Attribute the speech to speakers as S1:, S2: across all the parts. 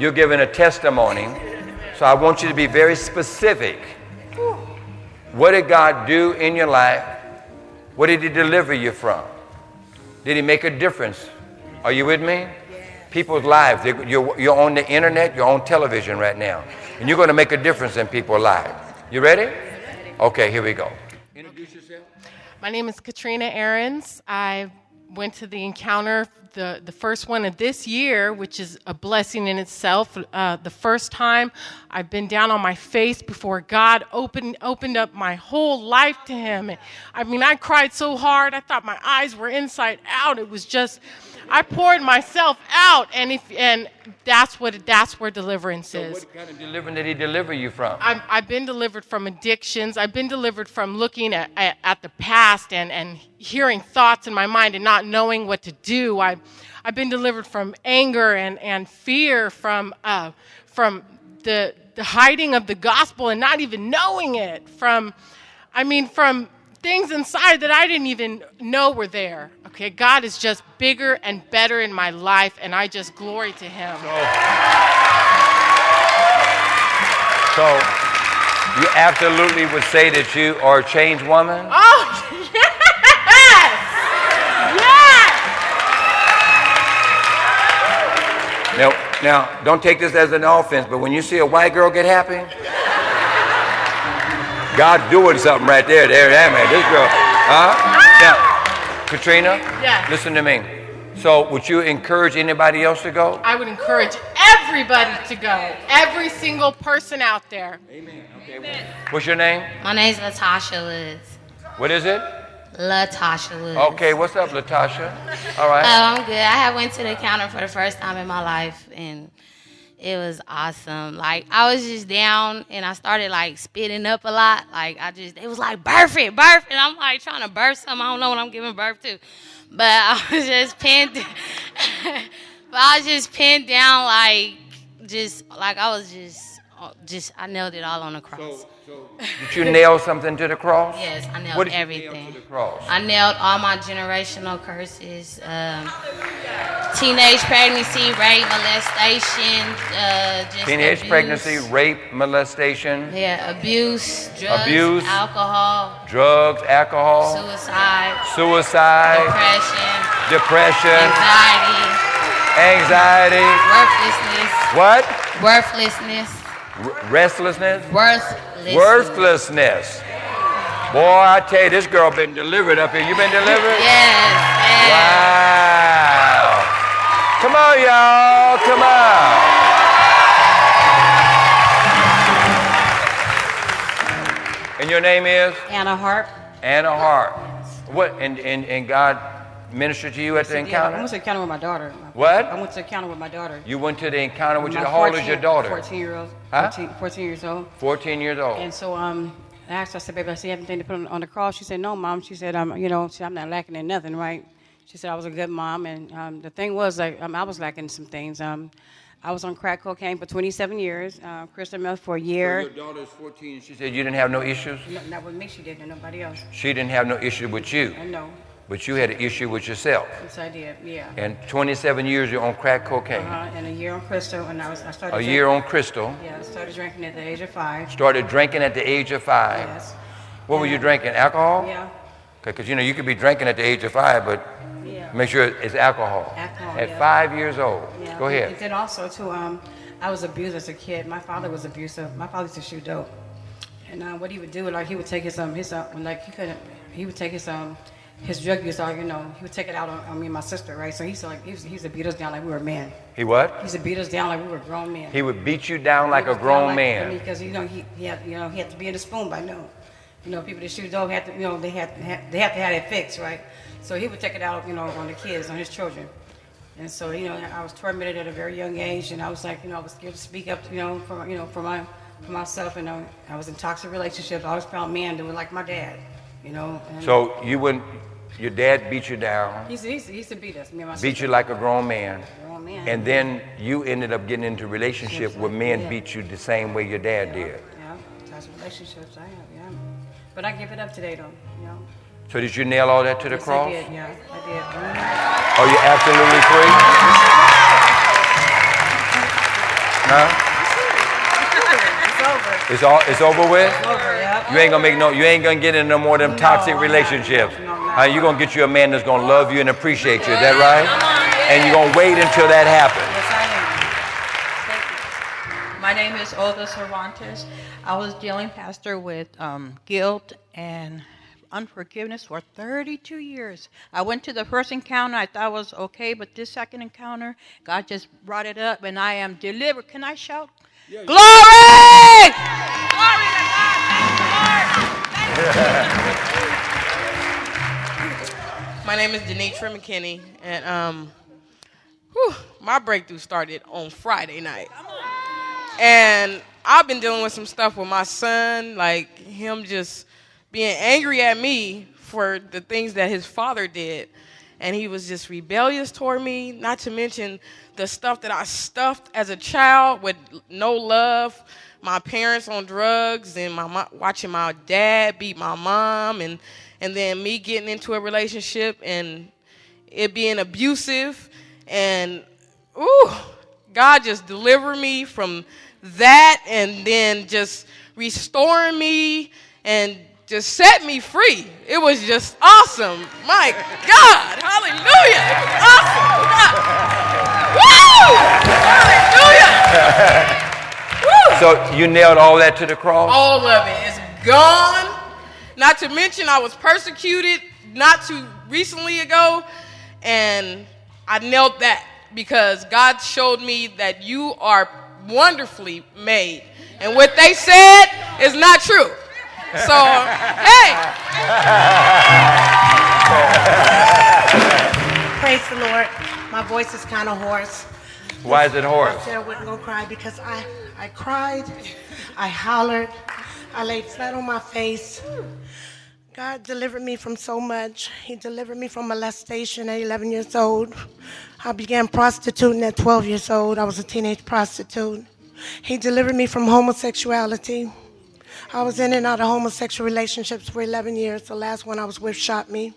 S1: You're giving a testimony. So I want you to be very specific. What did God do in your life? What did he deliver you from? Did he make a difference? Are you with me? People's lives. You're on the internet. You're on television right now. And you're going to make a difference in people's lives. You ready? Okay, here we go. Introduce yourself.
S2: My name is Katrina Aarons. I went to the encounter, the first one of this year, which is a blessing in itself. The first time I've been down on my face before God, opened up my whole life to him. I mean, I cried so hard, I thought my eyes were inside out. It was just, I poured myself out, and that's where deliverance is.
S1: So what kind of deliverance did he deliver you from?
S2: I've been delivered from addictions. I've been delivered from looking at the past and hearing thoughts in my mind and not knowing what to do. I've been delivered from anger and fear, from the hiding of the gospel and not even knowing it, from things inside that I didn't even know were there. Okay, God is just bigger and better in my life, and I just glory to him.
S1: So you absolutely would say that you are a changed woman?
S2: Oh, yes! Yes!
S1: Now, don't take this as an offense, but when you see a white girl get happy, God's doing something right there. Man, this girl. Now, Katrina,
S2: yes.
S1: Listen to me. So would you encourage anybody else to go?
S2: I would encourage everybody to go. Every single person out there.
S1: Amen. Okay. What's your name?
S3: My name's Latasha Woods.
S1: What is it?
S3: Latasha Woods.
S1: Okay, what's up, Latasha? All right.
S3: I'm good. I had went to the encounter for the first time in my life, and it was awesome. Like, I was just down, and I started, like, spitting up a lot. Like, it was like, birth it. And I'm, like, trying to birth something. I don't know what I'm giving birth to. But I was just pinned down, I nailed it all on the cross.
S1: So did you nail something to the cross?
S3: Yes, I nailed
S1: what did
S3: everything.
S1: You nail to the cross?
S3: I nailed all my generational curses, teenage pregnancy, rape, molestation,
S1: teenage
S3: abuse.
S1: Pregnancy, rape, molestation.
S3: Yeah, abuse, alcohol,
S1: suicide,
S3: depression,
S1: anxiety,
S3: worthlessness.
S1: What?
S3: Worthlessness.
S1: Restlessness?
S3: Worthlessness.
S1: Boy, I tell you, this girl been delivered up here. You been delivered?
S3: Yes.
S1: Wow. Come on, y'all. Come on. And your name is?
S4: Anna Hart.
S1: Anna Hart. What? And God ministered to you at the encounter?
S4: I went to the encounter with my daughter.
S1: What?
S4: I went to the encounter with my daughter.
S1: You went to the encounter with your daughter? How old is your daughter?
S4: 14-year-old.
S1: Huh?
S4: 14 years old.
S1: 14 years old.
S4: And so I asked her, I said, baby, I see everything to put on the cross. She said, no, Mom. She said, I'm not lacking in nothing, right? She said I was a good mom. And the thing was, I was lacking some things. I was on crack cocaine for 27 years, crystal meth for a year.
S1: So your daughter's 14, and she said you didn't have no issues?
S4: No, not with me, she did, and nobody else.
S1: She didn't have no issue with you?
S4: No.
S1: But you had an issue with yourself?
S4: Yes, I did, yeah.
S1: And 27 years you're on crack cocaine?
S4: And a year on crystal, and I started
S1: a year on crystal?
S4: Yeah, I started drinking at the age of 5.
S1: Started drinking at the age of 5?
S4: Yes.
S1: What were you drinking, alcohol?
S4: Yeah.
S1: Because, you could be drinking at the age of 5, but make sure it's alcohol. At 5 years old.
S4: Yeah.
S1: Go ahead.
S4: And then also, too, I was abused as a kid. My father was abusive. My father used to shoot dope. And what he would do, like, he would take his drug use out, he would take it out on me and my sister, right? So he used to beat us down like we were men.
S1: He what?
S4: He used to beat us down like we were grown men.
S1: He would beat you down like a grown man.
S4: Because he had to be in the spoon by noon. People that shoot dope had to, they have to have it fixed, right? So he would take it out, on the kids, on his children. And so, I was tormented at a very young age, and I was like, I was scared to speak up, for myself, and I was in toxic relationships. I always found men that were like my dad,
S1: So your dad beat you down.
S4: He used to beat us, me and my sister.
S1: Beat you like a grown man. And then you ended up getting into a relationship where men beat you the same way your dad did.
S4: Yeah, toxic relationships, I have, yeah. But I give it up today, though,
S1: So did you nail all that to the cross?
S4: I did, yeah, I did.
S1: Are you absolutely free? Huh?
S4: It's over.
S1: It's over with?
S4: It's over, yeah.
S1: You ain't gonna get in no more of them toxic relationships. You're gonna get you a man that's gonna love you and appreciate you. Is that right? And you're gonna wait until that happens.
S5: Yes, I am. Thank you. My name is Olga Cervantes. I was dealing, Pastor, with guilt and unforgiveness for 32 years. I went to the first encounter. I thought it was okay, but this second encounter, God just brought it up, and I am delivered. Can I shout? Yeah, glory! Glory to God!
S6: Thank you, Lord. My name is Denitra McKinney, and my breakthrough started on Friday night. And I've been dealing with some stuff with my son, like him just being angry at me for the things that his father did. And he was just rebellious toward me, not to mention the stuff that I stuffed as a child with no love, my parents on drugs, and watching my dad beat my mom, and then me getting into a relationship and it being abusive. And, God just delivered me from that, and then just restoring me and just set me free. It was just awesome. My God. Hallelujah. Awesome. Woo! Hallelujah.
S1: So you nailed all that to the cross?
S6: All of it is gone. Not to mention I was persecuted not too recently ago, and I nailed that because God showed me that you are wonderfully made. And what they said is not true. So, hey.
S7: Praise the Lord. My voice is kind of hoarse.
S1: Why is it hoarse?
S7: I said I wasn't going to cry because I cried, I hollered, I laid flat on my face. God delivered me from so much. He delivered me from molestation at 11 years old. I began prostituting at 12 years old. I was a teenage prostitute. He delivered me from homosexuality. I was in and out of homosexual relationships for 11 years. The last one I was with shot me.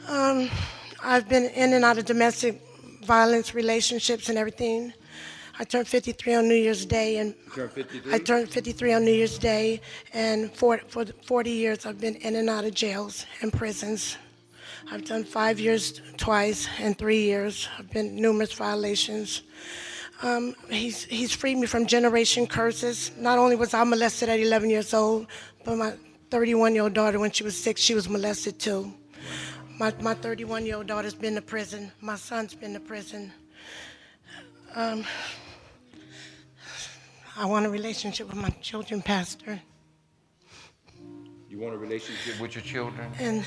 S7: I've been in and out of domestic violence relationships and everything. I turned 53 on New Year's Day, and I turned 53 on New Year's Day, and for 40 years I've been in and out of jails and prisons. I've done 5 years twice and 3 years. I've been numerous violations. He's freed me from generation curses. Not only was I molested at 11 years old, but my 31-year-old daughter, when she was 6, she was molested too. My 31-year-old daughter's been to prison. My son's been to prison. I want a relationship with my children, Pastor.
S1: You want a relationship with your children?
S7: And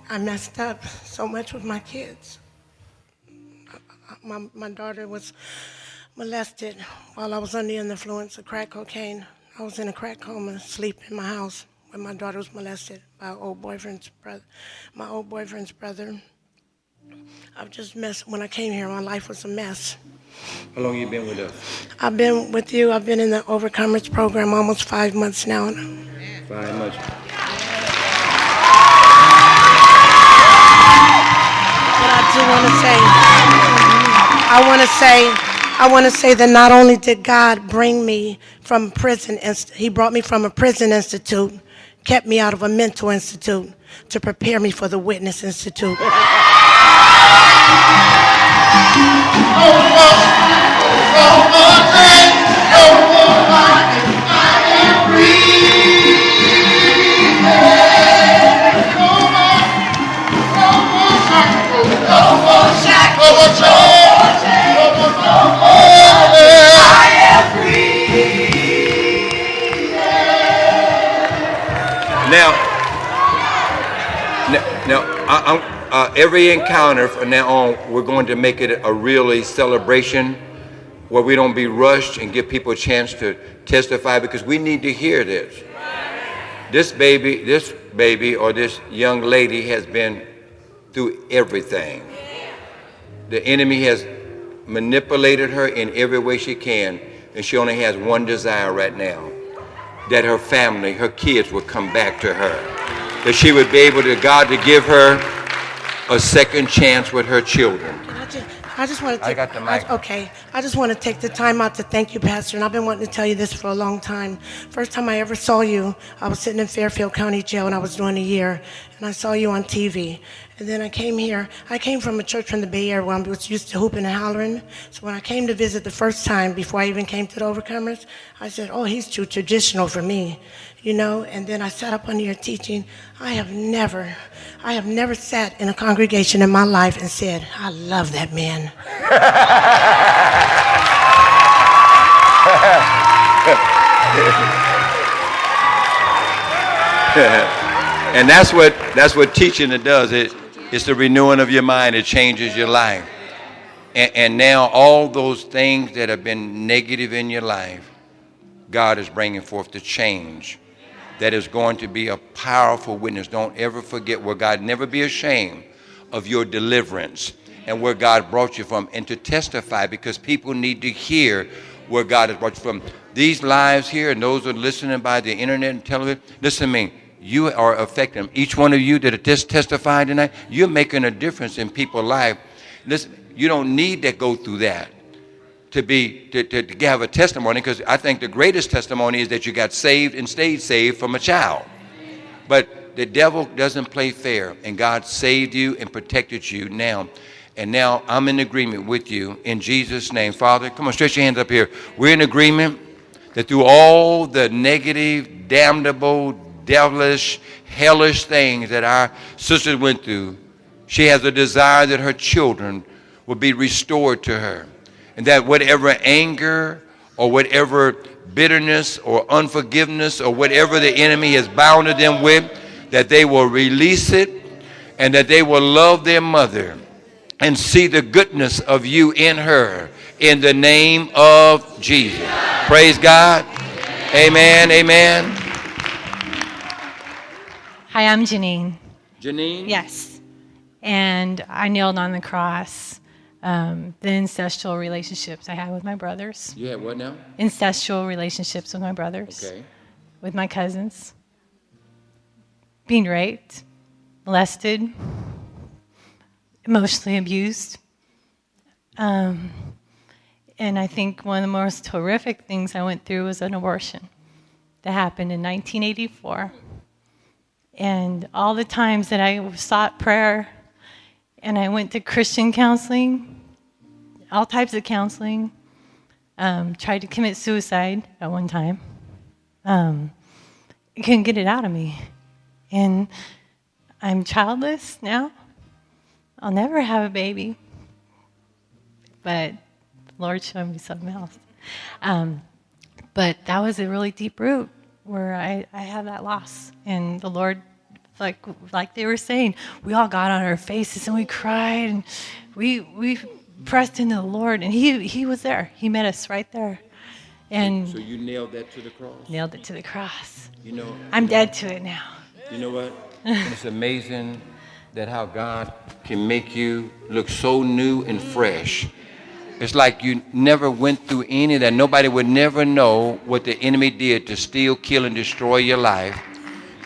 S7: I messed up so much with my kids. My daughter was molested while I was under the influence of crack cocaine. I was in a crack coma, asleep in my house when my daughter was molested by my old boyfriend's brother. I've just messed. When I came here, my life was a mess.
S1: How long you been with us?
S7: I've been with you. I've been in the Overcomers program almost 5 months now.
S1: 5 months.
S7: But I do want to say that not only did God bring me from prison, He brought me from a prison institute, kept me out of a mental institute to prepare me for the Witness Institute.
S1: Now, every encounter from now on, we're going to make it a really celebration where we don't be rushed and give people a chance to testify, because we need to hear this. This baby or this young lady has been through everything. The enemy has manipulated her in every way she can, and she only has one desire right now, that her family, her kids would come back to her, that she would be able to, God, to give her a second chance with her children.
S7: I just want to.
S1: I got the mic.
S7: Okay. I just want to take the time out to thank you, Pastor. And I've been wanting to tell you this for a long time. First time I ever saw you, I was sitting in Fairfield County Jail, and I was doing a year. And I saw you on TV. And then I came here. I came from a church from the Bay Area where I was used to hooping and hollering. So when I came to visit the first time, before I even came to the Overcomers, I said, oh, he's too traditional for me. You know, and then I sat up under your teaching. I have never sat in a congregation in my life and said, I love that man.
S1: And that's what teaching it does. It's the renewing of your mind. It changes your life. And now all those things that have been negative in your life, God is bringing forth the change that is going to be a powerful witness. Don't ever forget where God, never be ashamed of your deliverance and where God brought you from, and to testify, because people need to hear where God has brought you from. These lives here, and those who are listening by the internet and television, listen to me. You are affecting them. Each one of you that are just testifying tonight, you're making a difference in people's life. Listen, you don't need to go through that to have a testimony, because I think the greatest testimony is that you got saved and stayed saved from a child. But the devil doesn't play fair, and God saved you and protected you now. And now I'm in agreement with you in Jesus' name. Father, come on, stretch your hands up here. We're in agreement that through all the negative, damnable, devilish, hellish things that our sister went through, she has a desire that her children will be restored to her. And that whatever anger or whatever bitterness or unforgiveness or whatever the enemy has bounded them with, that they will release it, and that they will love their mother and see the goodness of you in her, in the name of Jesus. Praise God. Amen. Amen.
S8: Hi, I'm Janine.
S1: Janine?
S8: Yes. And I nailed on the cross the incestual relationships I had with my brothers.
S1: You had what now?
S8: Incestual relationships with my brothers.
S1: Okay.
S8: With my cousins. Being raped, molested, emotionally abused. And I think one of the most horrific things I went through was an abortion that happened in 1984. And all the times that I sought prayer, and I went to Christian counseling, all types of counseling, tried to commit suicide at one time. I couldn't get it out of me. And I'm childless now. I'll never have a baby. But the Lord showed me something else. But that was a really deep root where I had that loss. And the Lord, like they were saying, we all got on our faces and we cried and we pressed into the Lord, and He was there. He met us right there. And
S1: so you nailed that to the cross?
S8: Nailed it to the cross.
S1: You know,
S8: I'm dead to it now.
S1: You know what? It's amazing that how God can make you look so new and fresh. It's like you never went through any of that. Nobody would never know what the enemy did to steal, kill, and destroy your life.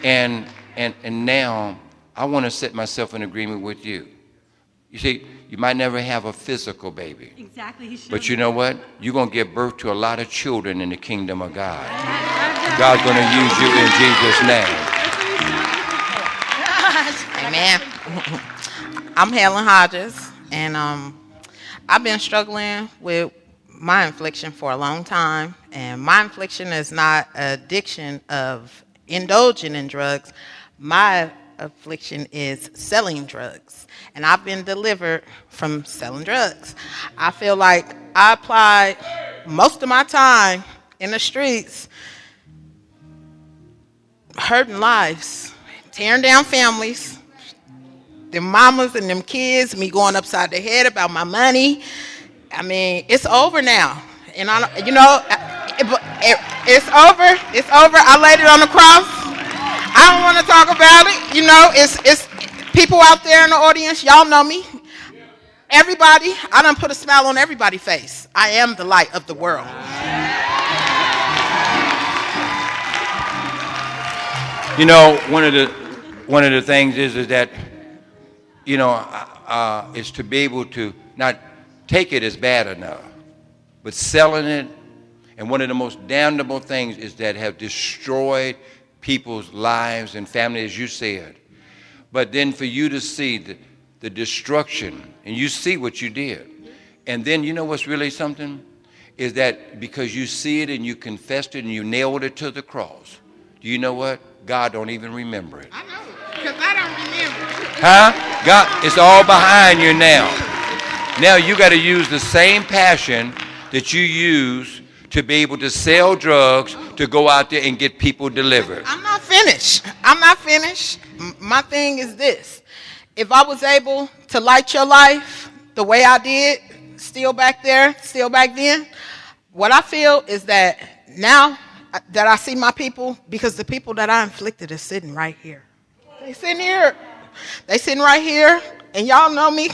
S1: And now I want to set myself in agreement with you. You see, you might never have a physical baby.
S8: Exactly.
S1: But you know what? You're going to give birth to a lot of children in the kingdom of God. God's going to use you in Jesus' name.
S9: Amen. I'm Helen Hodges, and I've been struggling with my affliction for a long time. And my affliction is not addiction of indulging in drugs. My affliction is selling drugs. And I've been delivered from selling drugs. I feel like I applied most of my time in the streets hurting lives, tearing down families, them mamas and them kids, me going upside the head about my money. I mean, it's over now. And it's over. It's over. I laid it on the cross. I don't want to talk about it. You know, it's people out there in the audience. Y'all know me. Everybody, I done put a smile on everybody's face. I am the light of the world.
S1: You know, one of the things is that, you know, is to be able to not take it is bad enough. But selling it, and one of the most damnable things is that have destroyed people's lives and families, as you said. But then for you to see the destruction, and you see what you did. And then you know what's really something? Is that because you see it and you confessed it and you nailed it to the cross, do you know what? God don't even remember it.
S9: I know, because I don't remember.
S1: Huh? God, it's all behind you now. Now you got to use the same passion that you use to be able to sell drugs, to go out there and get people delivered.
S9: I'm not finished. I'm not finished. My thing is this. If I was able to light your life the way I did, still back there, still back then, what I feel is that now that I see my people, because the people that I inflicted are sitting right here. They sitting here. They sitting right here, and y'all know me.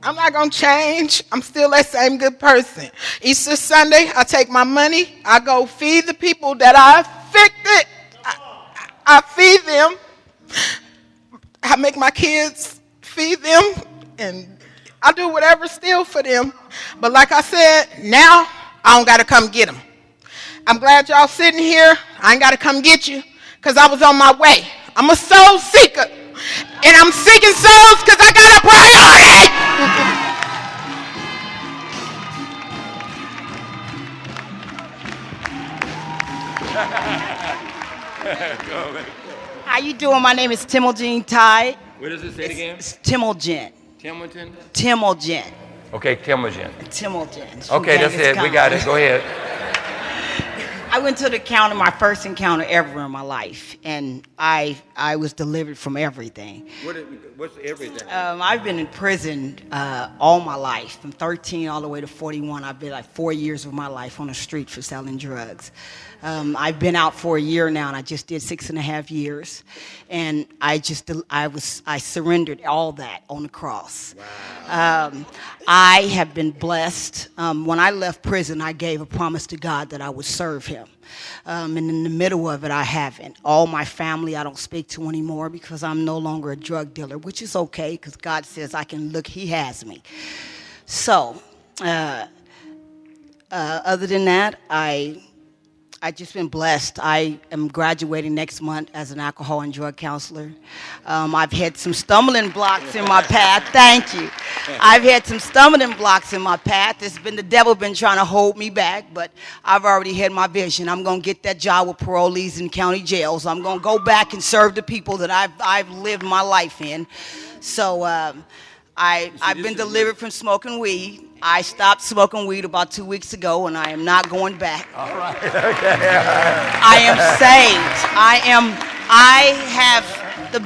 S9: I'm not going to change. I'm still that same good person. Easter Sunday, I take my money. I go feed the people that I afflicted. I feed them. I make my kids feed them. And I do whatever still for them. But like I said, now I don't got to come get them. I'm glad y'all sitting here. I ain't got to come get you because I was on my way. I'm a soul seeker. And I'm seeking souls because I got a priority.
S10: How you doing? My name is Timogene Tide.
S1: What does it say again?
S10: It's Timogene.
S1: Timothy?
S10: Timogene.
S1: Okay, Timogene.
S10: Timogene.
S1: Okay, that's it. We got it. Go ahead.
S10: I went to the counter, my first encounter ever in my life, and I was delivered from everything.
S1: What's everything?
S10: I've been in prison all my life, from 13 all the way to 41. I've been like 4 years of my life on the street for selling drugs. I've been out for a year now, and I just did 6.5 years, and I surrendered all that on the cross. Wow. I have been blessed. When I left prison, I gave a promise to God that I would serve Him. And in the middle of it, I haven't. All my family I don't speak to anymore because I'm no longer a drug dealer, which is okay because God says I can look, He has me. So, other than that, I just been blessed. I am graduating next month as an alcohol and drug counselor. I've had some stumbling blocks in my path. Thank you. I've had some stumbling blocks in my path. The devil been trying to hold me back, but I've already had my vision. I'm going to get that job with parolees in county jails. I'm going to go back and serve the people that I've lived my life in. So I've been delivered from smoking weed. I stopped smoking weed about 2 weeks ago, and I am not going back.
S1: All right. Okay.
S10: I am saved. I have the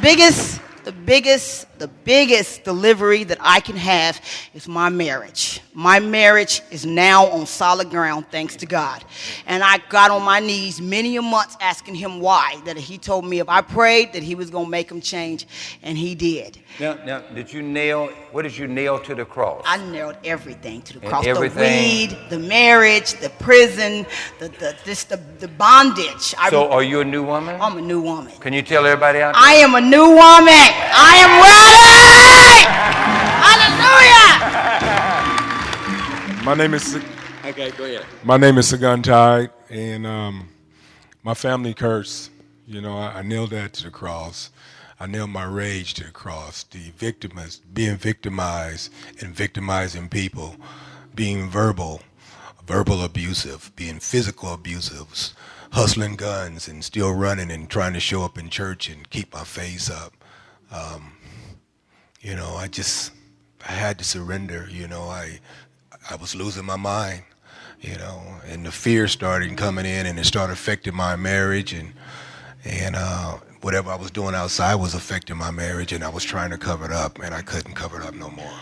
S10: biggest delivery that I can have is my marriage. My marriage is now on solid ground, thanks to God. And I got on my knees many a months asking Him why. That He told me if I prayed that He was going to make them change, and He did.
S1: Now, what did you nail to the cross?
S10: I nailed everything to the cross.
S1: Everything.
S10: The weed, the marriage, the prison, the bondage.
S1: So are you a new woman?
S10: I'm a new woman.
S1: Can you tell everybody out there?
S10: I am a new woman. I am ready. Hallelujah.
S11: My name is.
S1: Okay, go ahead.
S11: My name is Sagan Tide, and my family curse. You know, I nailed that to the cross. I nailed my rage to the cross. Being victimized and victimizing people, being verbal abusive, being physical abusive, hustling guns and still running and trying to show up in church and keep my face up. You know, I had to surrender. You know, I was losing my mind. You know, and the fear started coming in, and it started affecting my marriage, and whatever I was doing outside was affecting my marriage, and I was trying to cover it up, and I couldn't cover it up no more.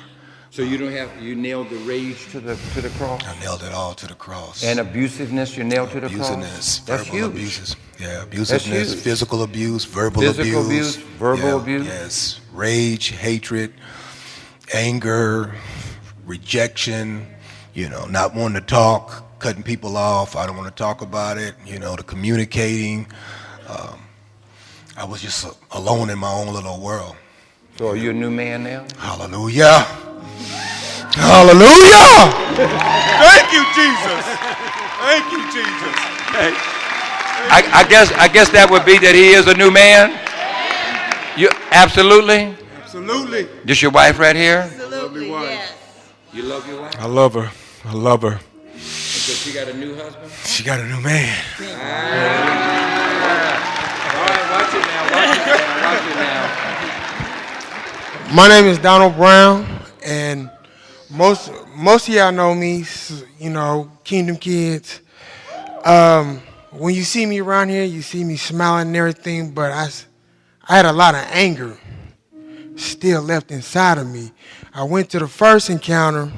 S1: So you nailed the rage to the cross?
S11: I nailed it all to the cross.
S1: And abusiveness, you nailed to the cross?
S11: Abusiveness,
S1: That's
S11: verbal
S1: huge.
S11: abuses. Yeah, abusiveness, physical abuse, verbal abuse.
S1: Verbal abuse.
S11: Yes, rage, hatred, anger, rejection, you know, not wanting to talk, cutting people off. I don't want to talk about it, you know, the communicating. I was just alone in my own little world.
S1: So are you a new man now?
S11: Hallelujah. Hallelujah! Thank you, Jesus. Thank you, Jesus.
S1: Hey, I guess that would be that he is a new man. You absolutely.
S11: Absolutely.
S1: This your wife right here?
S11: Absolutely.
S10: Yes.
S1: You love your wife?
S11: I love her. I love her.
S1: Because she got a new husband?
S11: She got a new man.
S1: All right, watch it now. Watch it now.
S12: My name is Donald Brown, and most of y'all know me, you know, Kingdom Kids. When you see me around here, you see me smiling and everything, but I had a lot of anger still left inside of me. I went to the first encounter,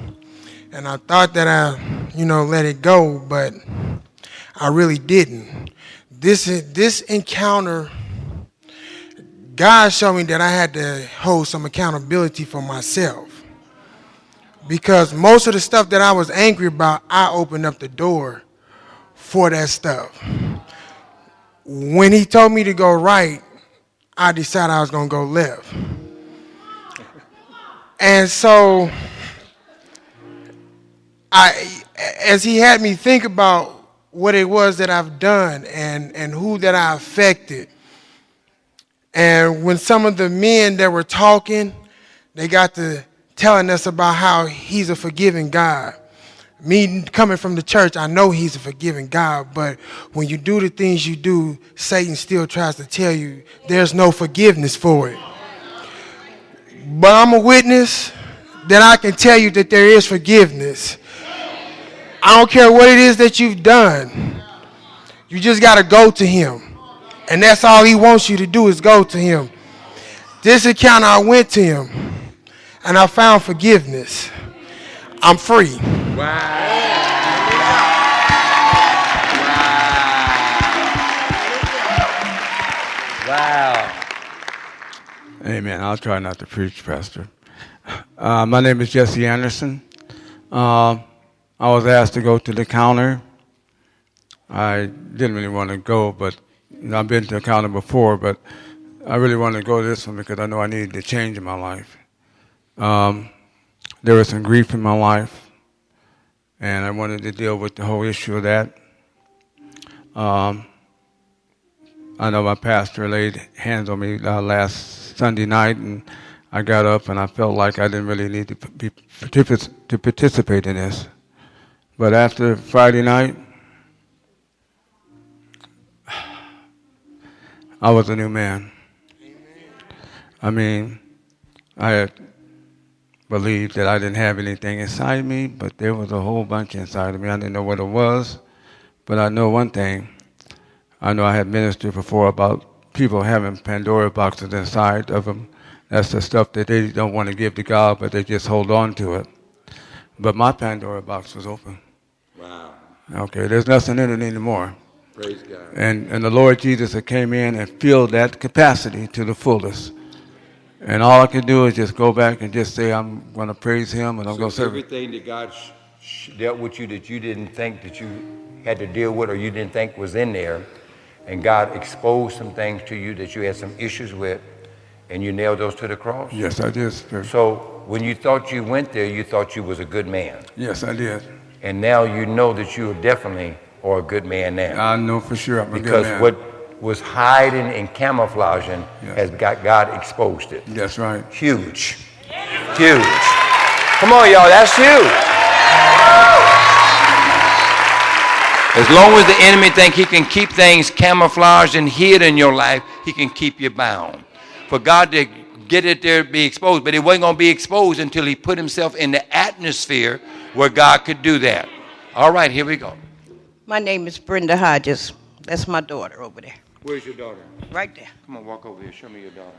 S12: and I thought that I, let it go, but I really didn't. This encounter, God showed me that I had to hold some accountability for myself. Because most of the stuff that I was angry about, I opened up the door for that stuff. When he told me to go right, I decided I was going to go left. And so, as he had me think about what it was that I've done and who that I affected, and when some of the men that were talking, they got to telling us about how he's a forgiving God. Me coming from the church, I know he's a forgiving God, but when you do the things you do, Satan still tries to tell you there's no forgiveness for it. But I'm a witness that I can tell you that there is forgiveness. I don't care what it is that you've done. You just got to go to him. And that's all he wants you to do is go to him. This encounter, I went to him, and I found forgiveness. I'm free.
S1: Wow.
S13: Amen. I'll try not to preach, Pastor. My name is Jesse Anderson. I was asked to go to the counter. I didn't really want to go, but I've been to the counter before, but I really wanted to go to this one because I know I needed to change in my life. There was some grief in my life, and I wanted to deal with the whole issue of that. I know my pastor laid hands on me last Sunday night, and I got up and I felt like I didn't really need to participate in this. But after Friday night, I was a new man. I mean, I had believed that I didn't have anything inside me, but there was a whole bunch inside of me. I didn't know what it was, but I know one thing. I know I had ministered before about people having Pandora boxes inside of them. That's the stuff that they don't want to give to God, but they just hold on to it. But my Pandora box was open.
S1: Wow.
S13: Okay, there's nothing in it anymore.
S1: Praise God.
S13: And the Lord Jesus came in and filled that capacity to the fullest. And all I could do is just go back and just say, I'm going to praise him and I'm going to serve him.
S1: Everything that God dealt with you that you didn't think that you had to deal with or you didn't think was in there, and God exposed some things to you that you had some issues with, and you nailed those to the cross?
S13: Yes, I did, Spirit.
S1: So when you thought you went there, you thought you was a good man.
S13: Yes, I did.
S1: And now you know that you definitely are a good man now.
S13: I know for sure I'm a good man.
S1: Because what was hiding and camouflaging has got God exposed it.
S13: That's right.
S1: Huge. Huge. Come on, y'all, that's huge. As long as the enemy think he can keep things camouflaged and hid in your life, he can keep you bound. For God to get it there to be exposed, but it wasn't going to be exposed until he put himself in the atmosphere where God could do that. All right, here we go.
S14: My name is Brenda Hodges. That's my daughter over there.
S1: Where's your daughter?
S14: Right there.
S1: Come on, walk over here. Show me your daughter.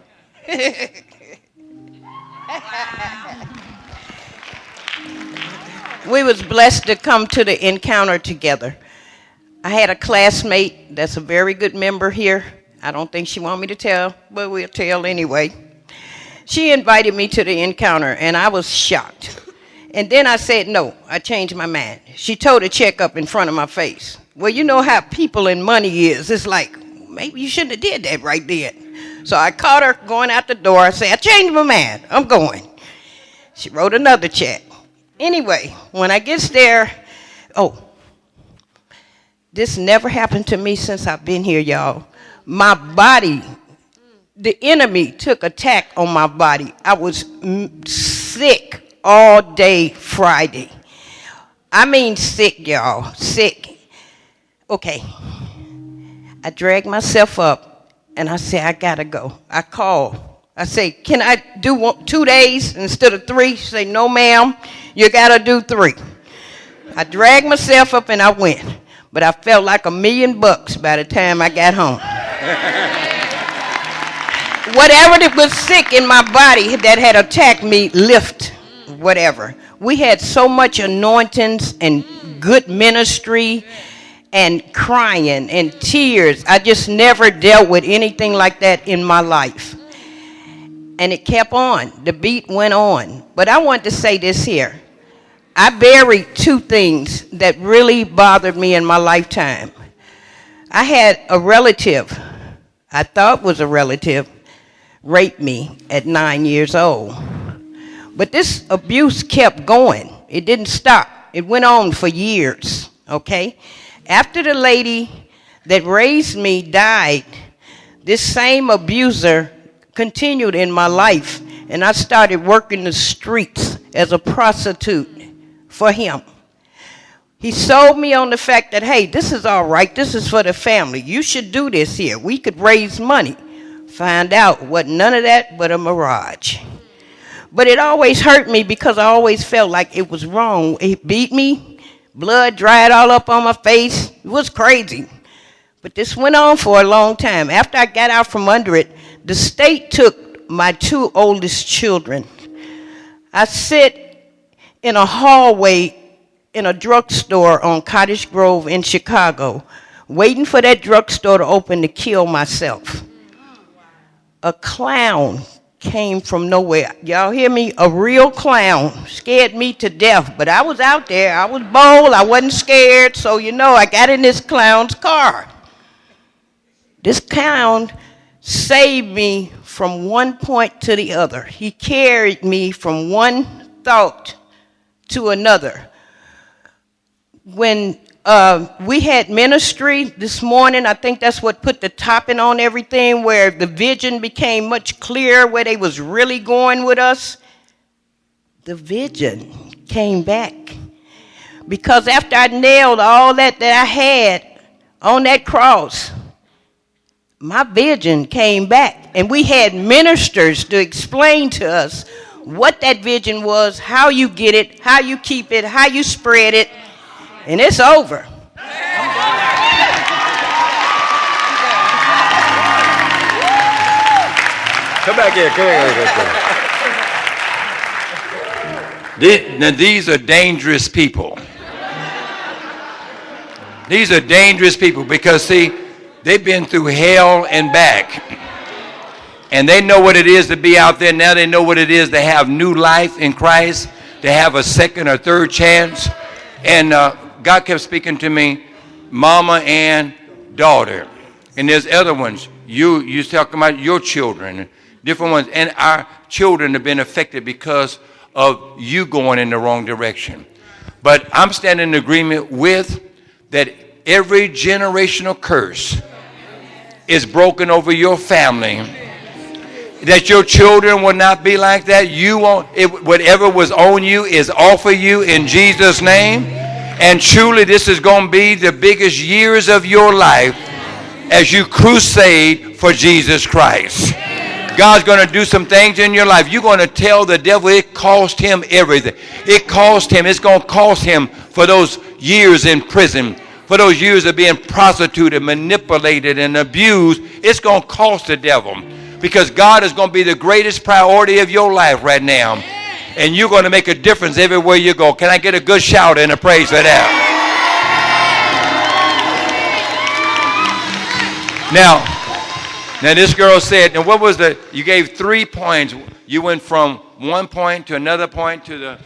S14: We was blessed to come to the encounter together. I had a classmate that's a very good member here. I don't think she wanted me to tell, but we'll tell anyway. She invited me to the encounter, and I was shocked. And then I said no. I changed my mind. She told a check up in front of my face. Well, you know how people and money is. It's like, maybe you shouldn't have did that right then. So I caught her going out the door. I said, I changed my mind. I'm going. She wrote another check. Anyway, when I gets there, this never happened to me since I've been here, y'all. My body, the enemy took attack on my body. I was sick all day Friday. I mean sick, y'all, sick. Okay. I dragged myself up, and I said, I got to go. I called. I say, can I do 2 days instead of 3? She say, no, ma'am, you got to do 3. I dragged myself up and I went. But I felt like $1 million by the time I got home. Whatever that was sick in my body that had attacked me, lift, whatever. We had so much anointings and good ministry and crying and tears. I just never dealt with anything like that in my life. And it kept on. The beat went on. But I want to say this here. I buried 2 things that really bothered me in my lifetime. I had a relative, I thought was a relative, rape me at 9 years old. But this abuse kept going. It didn't stop. It went on for years, okay? After the lady that raised me died, this same abuser continued in my life, and I started working the streets as a prostitute for him. He sold me on the fact that, hey, this is all right. This is for the family. You should do this here. We could raise money. Find out what none of that but a mirage. But it always hurt me because I always felt like it was wrong. It beat me. Blood dried all up on my face. It was crazy. But this went on for a long time. After I got out from under it, the state took my 2 oldest children. I sit in a hallway in a drugstore on Cottage Grove in Chicago, waiting for that drugstore to open to kill myself. A clown came from nowhere. Y'all hear me? A real clown scared me to death, but I was out there. I was bold. I wasn't scared. So, I got in this clown's car. This clown saved me from one point to the other. He carried me from one thought to another. When we had ministry this morning, I think that's what put the topping on everything, where the vision became much clearer, where they was really going with us. The vision came back. Because after I nailed all that I had on that cross, my vision came back. And we had ministers to explain to us what that vision was, how you get it, how you keep it, how you spread it, and it's over.
S1: Come back here, Now, these are dangerous people. These are dangerous people because, see, they've been through hell and back. And they know what it is to be out there. Now they know what it is to have new life in Christ, to have a second or third chance. And God kept speaking to me, mama and daughter. And there's other ones. You talking about your children, different ones. And our children have been affected because of you going in the wrong direction. But I'm standing in agreement with that every generational curse is broken over your family. That your children will not be like that. You won't. Whatever was on you is off of you in Jesus' name. And truly, this is going to be the biggest years of your life as you crusade for Jesus Christ. God's going to do some things in your life. You're going to tell the devil it cost him everything. It cost him. It's going to cost him for those years in prison, for those years of being prostituted, manipulated, and abused. It's going to cost the devil. Because God is going to be the greatest priority of your life right now. And you're going to make a difference everywhere you go. Can I get a good shout and a praise for that? Now this girl said, and what was you gave 3 points. You went from one point to another point to the,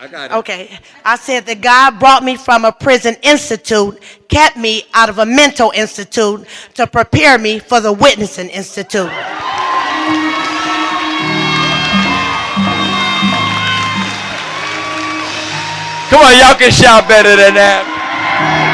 S1: I got it.
S7: Okay. I said that God brought me from a prison institute, kept me out of a mental institute to prepare me for the witnessing institute.
S1: Come on, y'all can shout better than that.